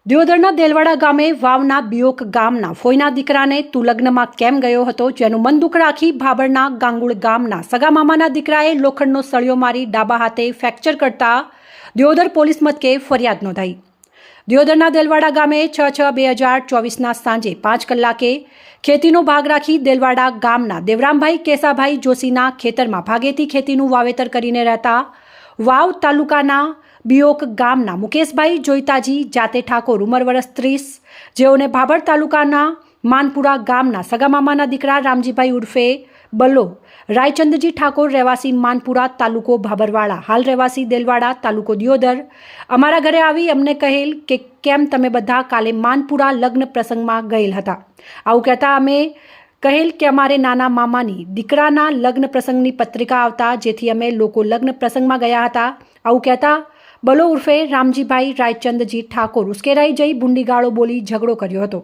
દિયોદરના દેલવાડા ગામે વાવના બિયોક ગામના ફોઈના દીકરાને તું લગ્નમાં કેમ ગયો હતો, જેનું મન દુઃખ રાખી ભાભરના ગાંગુળ ગામના સગા મામાના દીકરાએ લોખંડનો સળિયો મારી ડાબા હાથે ફ્રેક્ચર કરતા દિયોદર પોલીસ મથકે ફરિયાદ નોંધાઈ। દિયોદરના દેલવાડા ગામે 6/6/2024ના સાંજે 5 કલાકે ખેતીનો ભાગ રાખી દેલવાડા ગામના દેવરામભાઈ કેસાભાઈ જોશીના ખેતરમાં ભાગેથી ખેતીનું વાવેતર કરીને રહેતા વાવ તાલુકાના બિયોક ગામના મુકેશભાઈ જોઈતાજી જાતે ઠાકોર ઉંમર વર્ષ 30, જેઓને ભાભર તાલુકાના માનપુરા ગામના સગા મામાના દીકરા રામજીભાઈ ઉર્ફે બલ્લો રાયચંદજી ઠાકોર રહેવાસી માનપુરા તાલુકો ભાભરવાળા હાલ રહેવાસી દેલવાડા તાલુકો દિયોદર અમારા ઘરે આવી અમને કહેલ કે કેમ તમે બધા કાલે માનપુરા લગ્ન પ્રસંગમાં ગયેલ હતા। આવું કહેતા અમે કહેલ કે અમારે નાના મામાની દીકરાના લગ્ન પ્રસંગની પત્રિકા આવતા જેથી અમે લોકો લગ્ન પ્રસંગમાં ગયા હતા। આવું કહેતા બલો ઉર્ફે રામજીભાઈ રાયચંદજી ઠાકોર ઉશ્કેરાઈ જઈ બુંડી ગાળો બોલી ઝઘડો કર્યો હતો।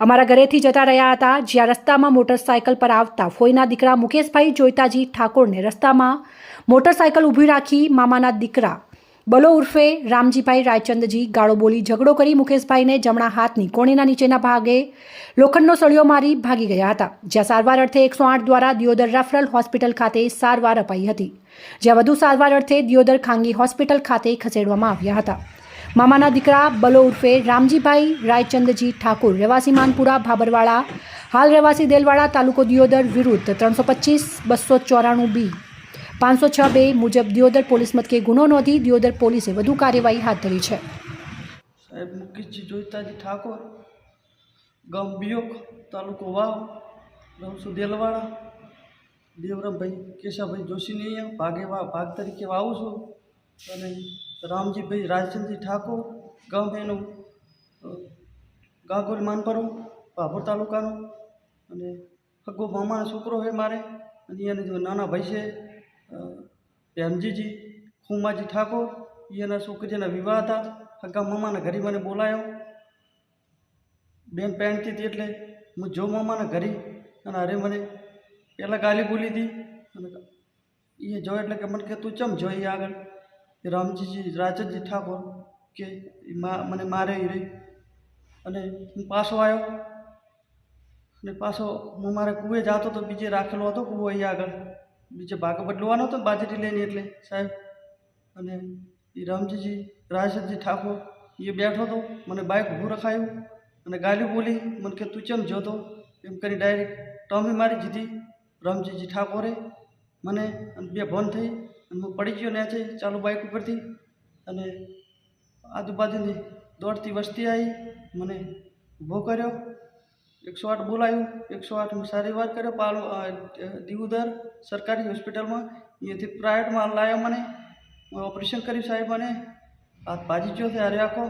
અમારા ઘરેથી જતા રહ્યા હતા, જ્યાં રસ્તામાં મોટરસાયકલ પર આવતા ફોઈના દીકરા મુકેશભાઈ જોઈતાજી ઠાકોરને રસ્તામાં મોટરસાયકલ ઊભી રાખી મામાના દીકરા બલો ઉર્ફે રામજીભાઈ રાયચંદજી ગાળો બોલી ઝઘડો કરી મુકેશભાઈને જમણા હાથની કોણીના નીચેના ભાગે લોખંડનો સળિયો મારી ભાગી ગયા હતા, જ્યાં સારવાર અર્થે 108 દ્વારા દિયોદર રેફરલ હોસ્પિટલ ખાતે સારવાર અપાઈ હતી, જ્યાં વધુ સારવાર અર્થે દિયોદર ખાનગી હોસ્પિટલ ખાતે ખસેડવામાં આવ્યા હતા। મામાના દીકરા બલો ઉર્ફે રામજીભાઈ રાયચંદજી ઠાકોર રહેવાસી માનપુરા ભાભરવાળા હાલ રહેવાસી દેલવાડા તાલુકો દિયોદર વિરુદ્ધ 325/294 506(2) મુજબ દિયોદર પોલીસ મથકે ગુનો નોંધી દિયોદર પોલીસે વધુ કાર્યવાહી હાથ ધરી છે। સાહેબ મુકેશજી જોઈતાજી ઠાકોર, ગામ બિયોક, તાલુકો વાવ, રહું દેલવાડા, દેવરામભાઈ કેશાભાઈ જોશીની અહીંયા ભાગ તરીકે આવું છું અને રામજીભાઈ રાજચંદજી ઠાકોર, ગામ એનું ગાગોલ માનપરો ભાભર તાલુકાનો અને હગો મામાનો છોકરો છે મારે અને એને જો નાના ભાઈ છે પ્રેમજીજી ખુમાજી ઠાકોર, એના છોકરીના વિવાહ હતા। હગા મામાના ઘરે મને બોલાયો, બેન પહેણતી હતી એટલે હું જો મામાના ઘરે અને અરે મને પહેલાં ગાલી બોલી હતી અને એ જો એટલે કે મને કે તું ચમ જોઈ આગળ રામજીજી રાજજી ઠાકોર કે મને મારે રહી અને હું પાછો આવ્યો અને પાછો હું મારે કૂએ જતો તો બીજે રાખેલો હતો કૂવો અહીં આગળ બીજે ભાગ બદલવાનો હતો બાજરી લઈને એટલે સાહેબ અને એ રામજીજી રાજજી ઠાકોર એ બેઠો હતો, મને બાઇક ઊભું રખાયું અને ગાલી બોલી મને કે તું ચમ જોતો એમ કરી ડાયરેક્ટ ટોમી મારી દીધી રામજીજી ઠાકોરે મને અને બે ભન થઈ અને હું પડી ગયો નેચે ચાલુ બાઇક ઉપરથી અને આજુબાજુની દોડતી વસ્તી આવી મને ઊભો કર્યો, 108 બોલાયું, 108 સારી વાર કર્યો દિયોદર સરકારી હોસ્પિટલમાં, અહીંયાથી પ્રાઇવેટમાં લાવ્યો, મને ઓપરેશન કર્યું સાહેબ, મને હાથ ભાજી ગયો છે હારે આખો,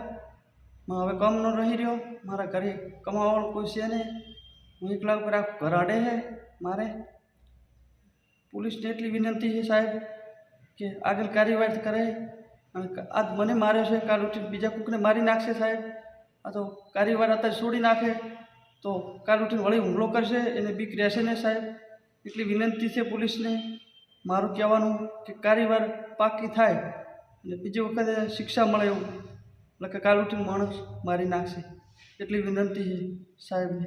હવે કામ ન રહી રહ્યો, મારા ઘરે કમાવાવાળું કોઈ છે નહીં, હું એકલા ઉપર આખું ઘર આડે છે મારે। પોલીસને એટલી વિનંતી છે સાહેબ કે આગળ કાર્યવાહી કરે અને આજ મને માર્યો છે કાલ ઉઠીને બીજા કોકને મારી નાખશે સાહેબ, આ તો કાર્યવાહી અત્યારે છોડી નાખે તો કાલ ઉઠીને વળી હુમલો કરશે, એને બીક રહેશે ને સાહેબ। એટલી વિનંતી છે પોલીસને મારું કહેવાનું કે કાર્યવાહી પાકી થાય અને બીજી વખતે શિક્ષા મળે એવું, એટલે કે કાલ ઉઠીને માણસ મારી નાખશે, એટલી વિનંતી છે સાહેબને।